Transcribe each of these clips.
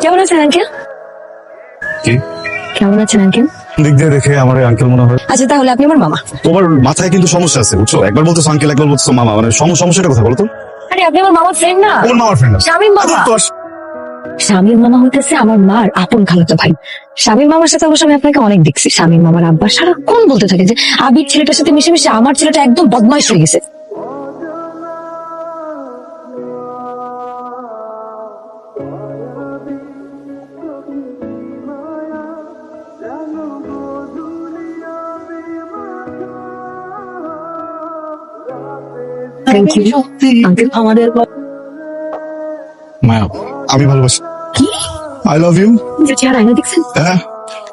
কেমন আছেন আঙ্কেল? কি কেমন আছেন আঙ্কেল? দিক দিয়ে দেখে আমার আঙ্কেল মনে হয়। আচ্ছা তাহলে আপনি আমার মামা। তোমার মাথায় কিন্তু সমস্যা আছে, বুঝছো? একবার বলতো আঙ্কেল, একবার বলতো মামা, মানে সমস্যাটা কথা বলতো। আরে আপনি আমার মামার ফ্রেন্ড না? কোন মামার ফ্রেন্ড? শামীম মামা। শামীম মামা হইতেছে আমার মার আপন খালাতো ভাই। শামীম মামার সাথে অবশ্য আমি আপনাকে অনেক দেখছি। শামীম মামার আব্বা সারাক্ষণ বলতে থাকে যে আবির ছেলেটার সাথে মিশে মিশে আমার ছেলেটা একদম বদমাইশ হয়ে গেছে। Thank you uncle. আমাদের মায়া, আমি ভালোবাসি। কি আই লাভ ইউ। চেহারা আয়না দেখছেন? হ্যাঁ,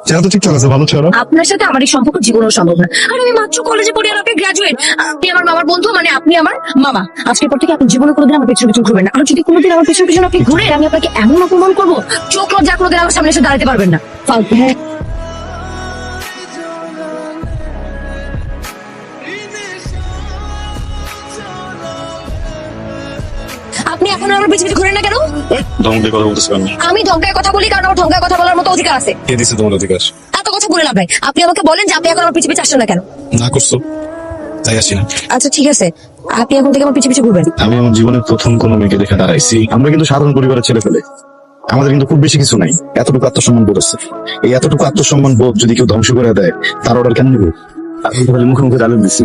চেহারা তো ঠিকঠাক আছে, ভালো চেহারা। আপনার সাথে আমার এই সম্পর্ক জীবনেও সম্ভব না। আর আমি মাত্র কলেজে পড়ি আর আপনি গ্রাজুয়েট। আপনি আমার মামার বন্ধু, মানে আপনি আমার মামা। আজকের পর থেকে আপনি জীবনে কোনোদিন আমার পেছনে পেছনে ঘুরবেন না। আর যদি কোনোদিন আমার পেছনে পেছনে আপনি ঘুরে, আমি আপনাকে এমন অপমান করবো, চোখ লজ্জা কোনোদিন আমার সামনে এসে দাঁড়াতে পারবেন না। ফালতু। হ্যাঁ, আপনি এখন আমার পিছনে ঘুরে না কেন? ধমকে কথা বলতেছি আমি। আমি ধমকায় কথা বলি কারণ আমার ধমকায় কথা বলার মতো অধিকার আছে। কে দিছে তোমার অধিকার? এত কথা বলে লাভ নাই। আপনি আমাকে বলেন যে আপনি এখন আমার পিছে পিছে আসছেন না কেন? না করছো তাই আসি না। আচ্ছা ঠিক আছে, আপনি এখন থেকে আমার পিছে পিছে ঘুরবেন। আমি আমার জীবনের প্রথম কোনো মেয়েকে দেখে দাঁড়াইছি। আমরা কিন্তু সাধারণ পরিবারের ছেলে ফেলে, আমাদের কিন্তু খুব বেশি কিছু নাই। এতটুকু আত্মসম্মান বোধ আছে। এই এতটুকু আত্মসম্মান বোধ যদি কেউ ধ্বংস করে দেয়, তার অর্ডার কেন নেবো? আমি তো খালি মুখে মুখে জানিয়ে দিচ্ছি।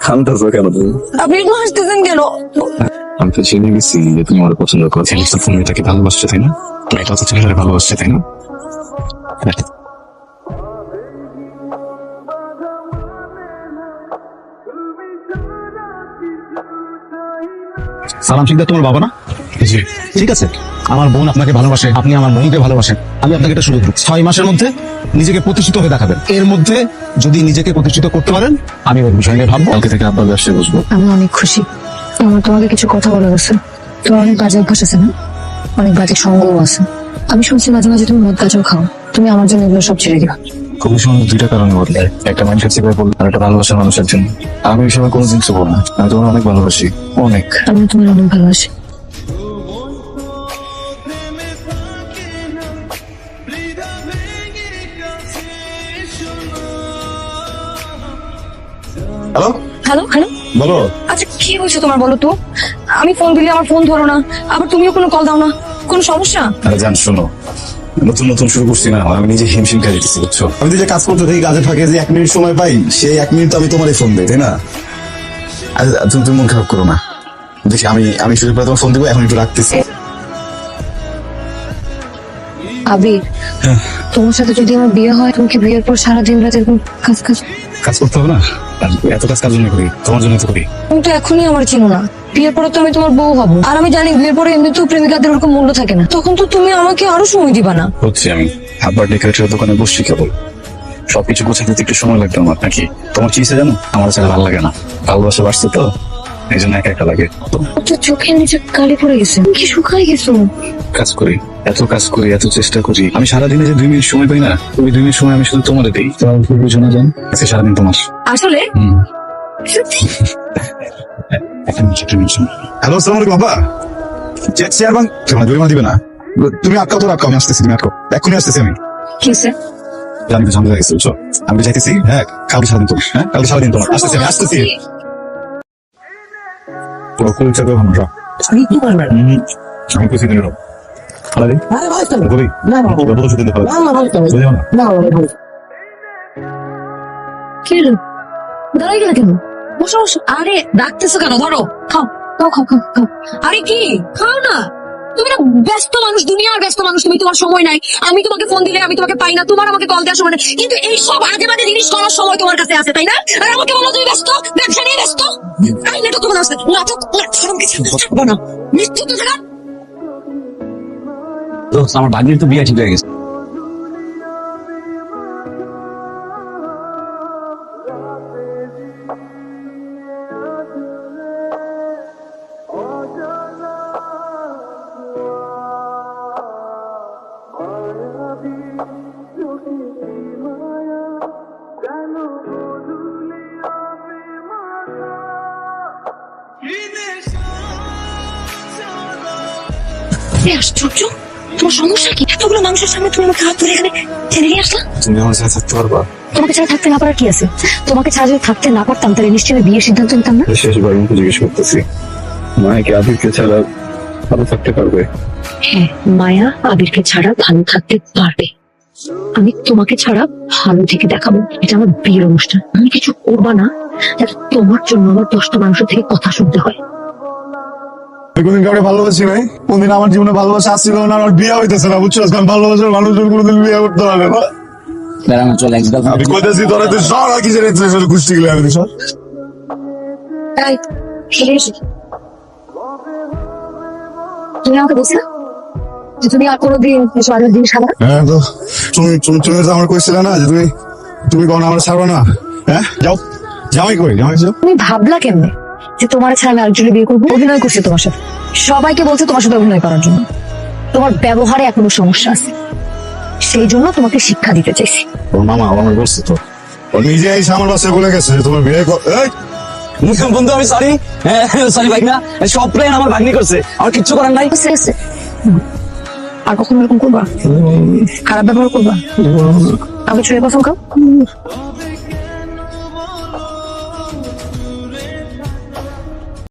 কান্দাছো কেন তুমি? আপনি একটু হাসতেছেন কেন? আমি তো জেনে গেছি যে তুমি আমার পছন্দ করো। ছেলেটা ফোন মেয়েটাকে ভালোবাসছে, তাই না? মেয়েটা তো ছেলেটাকে ভালোবাসছে, তাই না? সালাম শিকদার তোমার বাবা না? জি। ঠিক আছে, আমার বোন আপনাকে ভালোবাসে, আপনি আমার বোনকে ভালোবাসেন। আমি আপনাকে একটা সুযোগ দিচ্ছি, 6 মাসের মধ্যে নিজেকে প্রতিষ্ঠিত হয়ে দেখাবেন। এর মধ্যে যদি নিজেকে প্রতিষ্ঠিত করতে পারেন, আমি ওই বিষয় নিয়ে ভাববো। কালকে থেকে আব্বার ব্যবসায় বসবো। আমি অনেক খুশি। আমার তোমাকে কিছু কথা বলার আছে। তোমার অনেক বাজে অভ্যাস আছে না? অনেক বাজে সঙ্গও আছে। আমি শুনছি মাঝে মাঝে তুমি মদ গাঁজাও খাও। তুমি আমার জন্য এগুলো সব ছেড়ে দিবা। খুবই সুন্দর দুইটা কারণে বদলায়, একটা মানুষের চেপে বলবো আর একটা ভালোবাসার মানুষের জন্য। আমি এই সময় কোনো জিনিস বলবো না, আমি তোমার অনেক ভালোবাসি, অনেক। আমি তোমার অনেক ভালোবাসি। হ্যালো হ্যালো হ্যালো, বলো। আচ্ছা কি হয়েছে তোমার বলো তো? আমি ফোন দিলে আমার ফোন ধরো না, আবার তুমিও কোনো কল দাও না। কোনো সমস্যা? আরে জান শোনো, নতুন নতুন শুরু করছি না, আমি নিজে হিমশিম খাই দিচ্ছি, বুঝছো? আমি তো যে কাজ করতে থাকি, কাজে ফাঁকে যে 1 মিনিট সময় পাই, সেই 1 মিনিট আমি তোমারই ফোন দিই, তাই না? তুমি মন খারাপ করো না, দেখি আমি সুযোগ পেলে তোমার ফোন দিবো। এখন একটু রাখতেছি। আবির, তোমার সাথে যদি আমার বিয়ে হয়, তুমি কি বিয়ের পর সারাদিন রাত এরকম কাজ কাজ? কাজ করতে হবে না? আর এত কাজ কার জন্য করি? তোমার জন্য তো করি। তুমি তো এখনই আমার চিনো না। বিয়ের পরে তো আমি তোমার বউ হবো। আর আমি জানি বিয়ের পরে এমনিতেও প্রেমিকাদের ওরকম মূল্য থাকে না। তখন তো তুমি আমাকে আরো সময় দিবা না। হচ্ছে আমি আব্বার ডেকোরেটরের দোকানে বসছি কেবল। সবকিছু গোছাতে একটু সময় লাগতো আমার, নাকি? তোমার কি হয়েছে জানো? আমার ছাড়া ভালো লাগে না। ভালোবাসা বাড়ছে তো, এই জন্য একা একা লাগে। তো চোখের নিচে কালি পড়ে গেছে, কি শুকাই গেছো? কাজ করি, এত কাজ করি, এত চেষ্টা করি। আমি সারাদিনে যে 2 মিনিট সময় পাই না, ওই 2 মিনিট সময় আমি শুধু তোমার দিই। তোমার বুঝো না জান, আজকে সারাদিন তোমার। আসলে হ্যালো, আসসালামু আলাইকুম বাবা। চেয়ারম্যান জরিমানা দিবে না? তুমি আটকাও তো, আটকাও, আমি আসতেছি। তুমি আটকাও, এক্ষুনি আসতেছি আমি। কি হয়েছে? আমি তো ঝামেলা গেছি, বুঝছো? আমি তো যাইতেছি। হ্যাঁ, কালকে সারাদিন তোমার। হ্যাঁ, কালকে সারাদিন তোমার। আসতেছি, আমি আসতেছি। তো কুলচা তো আমরা আমি খুশি দিন আরে ভাই চল করি না না বড় সুদিন ভালো না ভাই চল না ভাই। কি রে, দাঁড়াই গেলে কেন? বসো বসো। আরে ডাকতেছো কেন? ধরো, খাও খাও খাও খাও খাও। আরে কি খাও না? তুমি না ব্যস্ত মানুষ, দুনিয়ার ব্যস্ত মানুষ। তুমি, তোমার সময় নাই। আমি তোমাকে ফোন দিলে আমি তোমাকে পাই না, তোমার আমাকে কল দেওয়ার সময় নাই। কিন্তু এই সব আজে বাজে জিনিস করার সময় তোমার কাছে আছে, তাই না? আর আমাকে বলো তুমি ব্যস্ত, ব্যবসা নিয়ে ব্যস্ত। তাই নাটক তোমার আসছে, নাটক না মৃত্যু তো থাকা। আমার ভাগ্যের তো বিয়ে ঠিক হয়ে গেছে। এ আশ্চর্য, তোমার সমস্যা কি? এতগুলো মানুষের সামনে তুমি আমাকে হাত ধরে এখানে টেনে নিয়ে আসলা? তুমি আমার সাথে থাকতে পারবা? তোমাকে ছাড়া থাকতে না পারার কি আছে? তোমাকে ছাড়া যদি থাকতে না পারতাম তাহলে নিশ্চয়ই আমি বিয়ের সিদ্ধান্ত নিতাম না। শেষবার আমি জিজ্ঞেস করতেছি, মায়াকে আবিরকে ছাড়া ভালো থাকতে পারবে? হ্যাঁ, মায়া আবিরকে ছাড়া ভালো থাকতে পারবে। আমি তোমাকে ছাড়া ভালো থেকে দেখাবো। এটা আমার বিয়ের অনুষ্ঠান, আমি কিছু করবা না যাতে তোমার জন্য আমার 10টা মানুষের থেকে কথা শুনতে হয়। কোনদিন কাউকে ভালোবাসি নাই, কোনদিন আমার জীবনে ভালোবাসা আসছিল না, আমার বিয়ে হইতেছে না, বুঝছো? কারণ ভালোবাসার মানুষজন কোনোদিন বিয়ে করতে পারে না। আমি কইতেছি তোরা তুই সর, আর কি জানি কুষ্টি গেলে আমি সর। তাই ফিরে এসে তুমি আমাকে বলছো না যে তুমি আর কোনোদিন এসব আগের জিনিস খাবে না? হ্যাঁ, তো তুমি তুমি তুমি তো আমার কইছিলে না যে তুমি তুমি কখন আমার ছাড়বো না? হ্যাঁ, যাও, জামাই কই, জামাই যাও। তুমি ভাবলা কেমনে যে তোমার ছাড়া আমি আরেকজনের বিয়ে করবো? অভিনয় করছি তোমার সাথে, সবাইকে বলছে তোমার সাথে অভিনয় করার জন্য। তোমার ব্যবহারে এখনো সমস্যা আছে, সেই জন্য তোমাকে শিক্ষা দিতে চাইছি। ওর মামা আমার বলছে তো। ও নিজে এই আমার বাসায় বলে গেছে যে তোমার বিয়ে এই বন্ধু আমি সরি, সরি ভাগনা, সব প্ল্যান আমার ভাগ্নি করছে, আমার কিচ্ছু করার নাই। আস্তে আস্তে। আর কখনো এরকম করবা? খারাপ ব্যবহার করবা? আমি ছুঁয়ে কসম খাও।